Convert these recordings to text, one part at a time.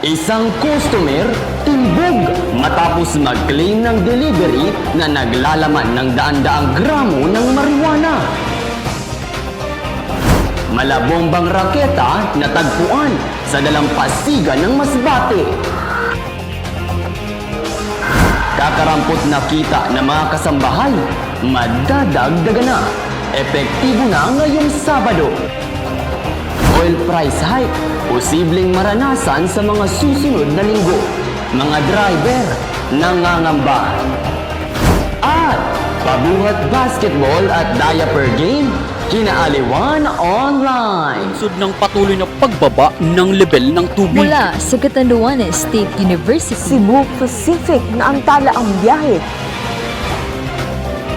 Isang customer timbog matapos mag-claim ng delivery na naglalaman ng daan-daang gramo ng marijuana. Malabombang raketa na tagpuan sa dalampasigan ng Masbate. Kakarampot na kita ng mga kasambahay, madadagdagan na. Epektibo na ngayong Sabado. Oil price hike, posibleng maranasan sa mga susunod na linggo. Mga driver, nangangamba. At pabuhat basketball at diaper game, kinaaliwan online. Sud ng patuloy na pagbaba ng level ng tubig. Mula sa Catanduanes State University, Cebu Pacific na antala ang biyahe.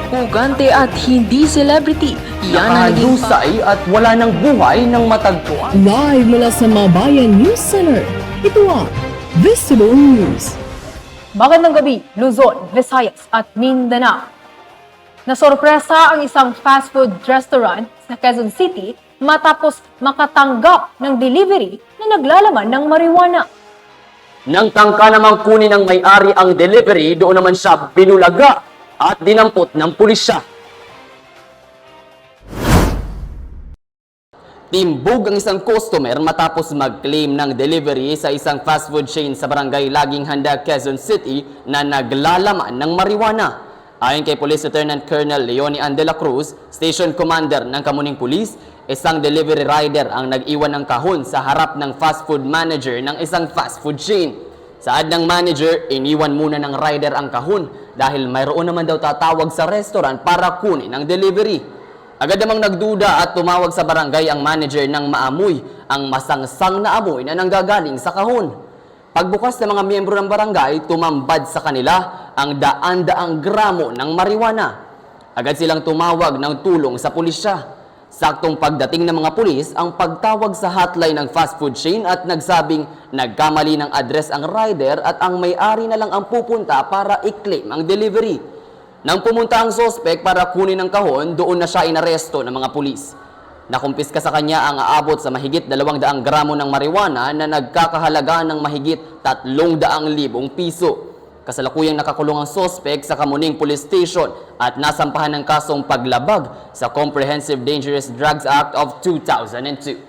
Pugante at hindi celebrity, yan ang naging Nakahadusay at wala ng buhay ng matagpuan. Live mula sa Mabayan News Center, ito ang Visible News. Magandang gabi, Luzon, Visayas at Mindanao. Nasorpresa ang isang fast food restaurant sa Quezon City matapos makatanggap ng delivery na naglalaman ng marijuana. Nang tangka namang kunin ng may-ari ang delivery, doon naman siya binulaga at dinampot ng pulisya. Timbog ang isang customer matapos mag-claim ng delivery sa isang fast food chain sa barangay Laging Handa, Quezon City na naglalaman ng marijuana. Ayon kay Police Lieutenant Colonel Leonie An de la Cruz, Station Commander ng Kamuning Police, isang delivery rider ang nag-iwan ng kahon sa harap ng fast food manager ng isang fast food chain. Saad ng manager, iniwan muna ng rider ang kahon dahil mayroon naman daw tatawag sa restaurant para kunin ang delivery. Agad namang nagduda at tumawag sa barangay ang manager nang maamoy ang masangsang na amoy na nanggagaling sa kahon. Pagbukas ng mga miyembro ng barangay, tumambad sa kanila ang daan-daang gramo ng marijuana. Agad silang tumawag ng tulong sa pulisya. Saktong pagdating ng mga pulis ang pagtawag sa hotline ng fast food chain at nagsabing nagkamali ng address ang rider at ang may-ari na lang ang pupunta para i-claim ang delivery. Nang pumunta ang sospek para kunin ang kahon, doon na siya inaresto ng mga pulis. Nakumpiska sa kanya ang aabot sa mahigit 200 gramo ng marijuana na nagkakahalaga ng mahigit 300,000 piso. Kasalukuyang nakakulong ang sospek sa Kamuning Police Station at nasampahan ng kasong paglabag sa Comprehensive Dangerous Drugs Act of 2002.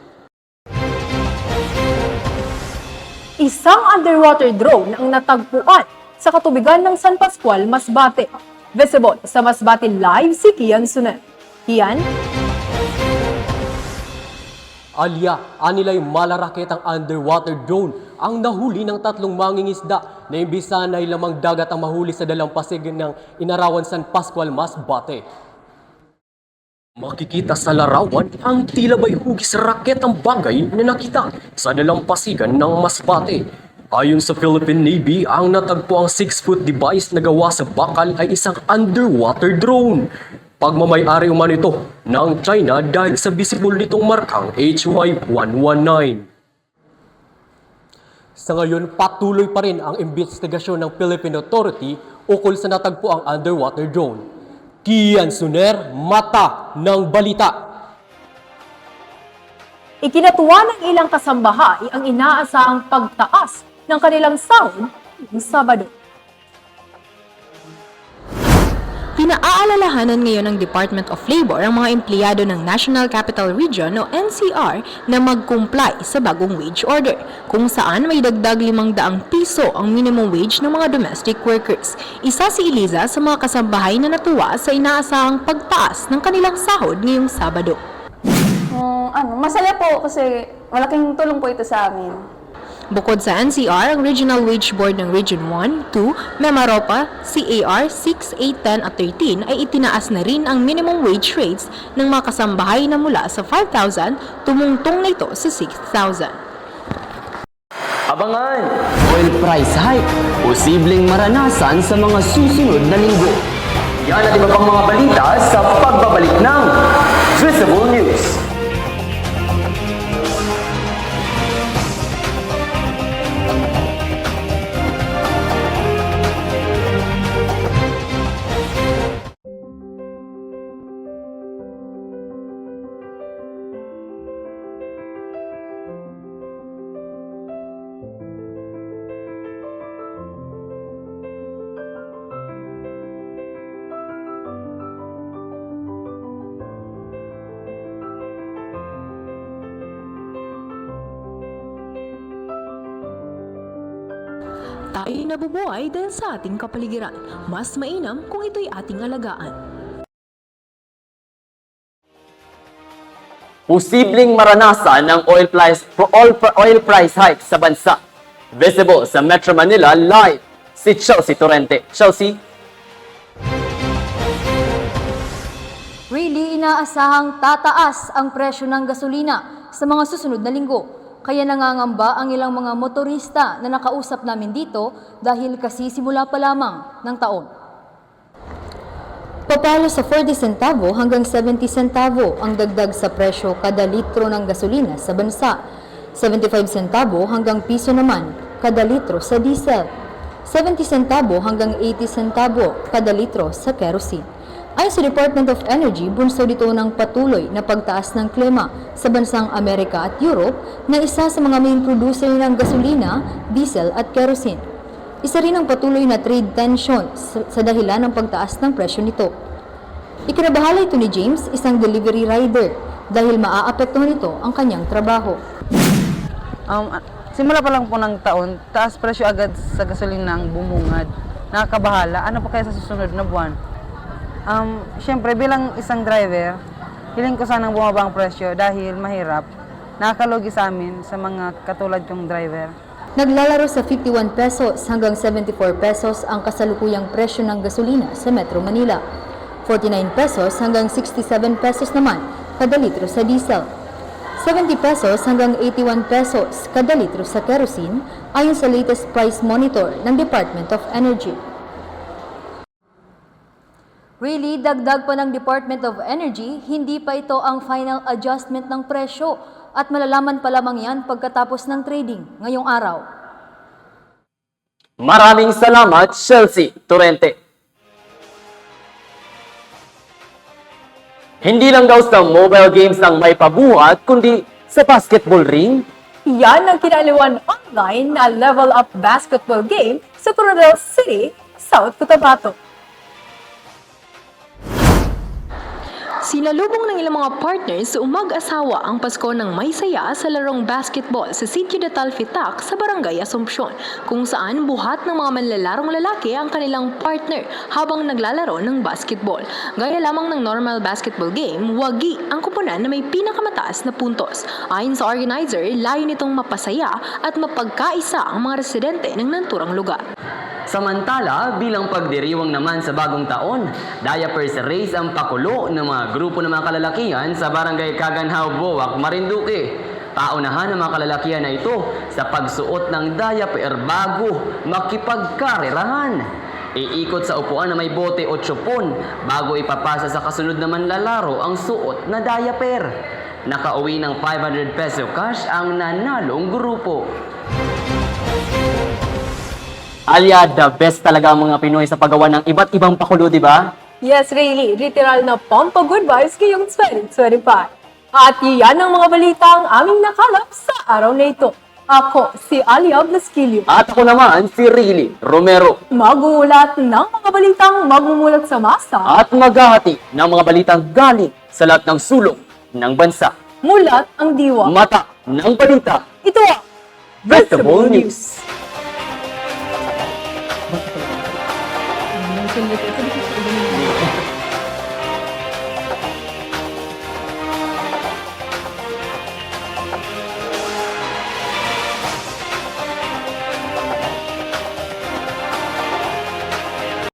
Isang underwater drone ang natagpuan sa katubigan ng San Pascual, Masbate. Visible sa Masbate Live si Kian Sunan. Kian? Anilay malaraketang underwater drone ang nahuli ng 3 mangingisda na imbisa na ilamang dagat ang mahuli sa dalampasigan ng Inarawan San Pascual, Masbate. Makikita sa larawan ang tila ba'y hugis raketang bagay na nakita sa dalampasigan ng Masbate. Ayon sa Philippine Navy, ang natagpo ang 6-foot device na gawa sa bakal ay isang underwater drone. Pagmamay-ari umano ito ng China dahil sa visible nitong markang HY-119. Sa ngayon, patuloy pa rin ang investigasyon ng Philippine Authority ukol sa natagpo ang underwater drone. Kian Suner, Mata ng Balita. Ikinatuwa ng ilang kasambahay ang inaasahang pagtaas ng kanilang sahod ngayong Sabado. Pinaalalahanan ngayon ng Department of Labor ang mga empleyado ng National Capital Region o NCR na mag-comply sa bagong wage order, kung saan may dagdag 500 piso ang minimum wage ng mga domestic workers. Isa si Eliza sa mga kasambahay na natuwa sa inaasahang pagtaas ng kanilang sahod ngayong Sabado. Masaya po kasi malaking tulong po ito sa amin. Bukod sa NCR, ang Regional Wage Board ng Region 1, 2, Memaropa, CAR 6, 8, 10 at 13 ay itinaas na rin ang minimum wage rates ng mga kasambahay na mula sa 5,000 tumungtong na ito sa 6,000. Abangan! Oil price hike, posibleng maranasan sa mga susunod na linggo. Yan at iba pang mga balita sa pagbabalik ng Visible News. tayo'y nabubuhay dahil sa ating kapaligiran. Mas mainam kung ito'y ating alagaan. Posibleng maranasan ng oil price hike sa bansa. Visible sa Metro Manila live si Chelsea Torrente. Chelsea? Really, inaasahang tataas ang presyo ng gasolina sa mga susunod na linggo. Kaya nangangamba ang ilang mga motorista na nakausap namin dito dahil kasi simula pa lamang ng taon. Papalo sa 40 centavo hanggang 70 centavo ang dagdag sa presyo kada litro ng gasolina sa bansa. 75 centavo hanggang piso naman kada litro sa diesel. 70 centavo hanggang 80 centavo kada litro sa kerosene. Ayon sa Department of Energy, bunsod ito ng patuloy na pagtaas ng klima sa bansang Amerika at Europe na isa sa mga main producer ng gasolina, diesel at kerosene. Isa rin ang patuloy na trade tension sa dahilan ng pagtaas ng presyo nito. Ikinabahala ito ni James, isang delivery rider, dahil maaapektuhan nito ang kanyang trabaho. Simula pa lang po ng taon, taas presyo agad sa gasolina ang bumungad. Nakakabahala. Ano pa kaya sa susunod na buwan? Siyempre, bilang isang driver, hiling ko sanang bumaba ang presyo dahil mahirap. Nakakalugi sa amin sa mga katulad kong driver. Naglalaro sa 51 pesos hanggang 74 pesos ang kasalukuyang presyo ng gasolina sa Metro Manila. 49 pesos hanggang 67 pesos naman kada litro sa diesel. 70 pesos hanggang 81 pesos kada litro sa kerosene ayon sa latest price monitor ng Department of Energy. Really, dagdag pa ng Department of Energy, hindi pa ito ang final adjustment ng presyo at malalaman pa lamang yan pagkatapos ng trading ngayong araw. Maraming salamat, Chelsea Torrente. Hindi lang daw sa mobile games ang may pabuhat, kundi sa basketball ring. Yan ang kinaliwan online na level up basketball game sa Coronel City, South Cotabato. Sinalubong ng ilang mga partners sa umag-asawa ang Pasko ng may saya sa larong basketball sa Sitio de Talfitac sa Barangay Asumpcion, kung saan buhat ng mga manlalarong lalaki ang kanilang partner habang naglalaro ng basketball. Gaya lamang ng normal basketball game, wagi ang kupunan na may pinakamataas na puntos. Ayon sa organizer, layo nitong mapasaya at mapagkaisa ang mga residente ng naturang lugar. Samantala, bilang pagdiriwang naman sa bagong taon, diapers race ang pakulo ng mga grupo ng mga kalalakihan sa Barangay Kaganhaw, Boac, Marinduque. Paunahan ng mga kalalakihan na ito sa pagsuot ng diaper bago makipagkarerahan. Iikot sa upuan na may bote o tsupon bago ipapasa sa kasunod na manlalaro ang suot na diaper. Nakauwi ng 500 peso cash ang nanalong grupo. Alia, the best talaga ang mga Pinoy sa paggawa ng iba't ibang pakulo, di ba? Yes, really. Literal na pampa good vibes ngayong 2025. At iyan ang mga balita ang aming nakalap sa araw na ito. Ako, si Alia Blasquilio. At ako naman, si Riley Romero. Magumulat ng mga balitang magmumulat sa masa. At maghahati ng mga balitang galing sa lahat ng sulok ng bansa. Mulat ang diwa. Mata ng balita. Ito ang Vegetable News.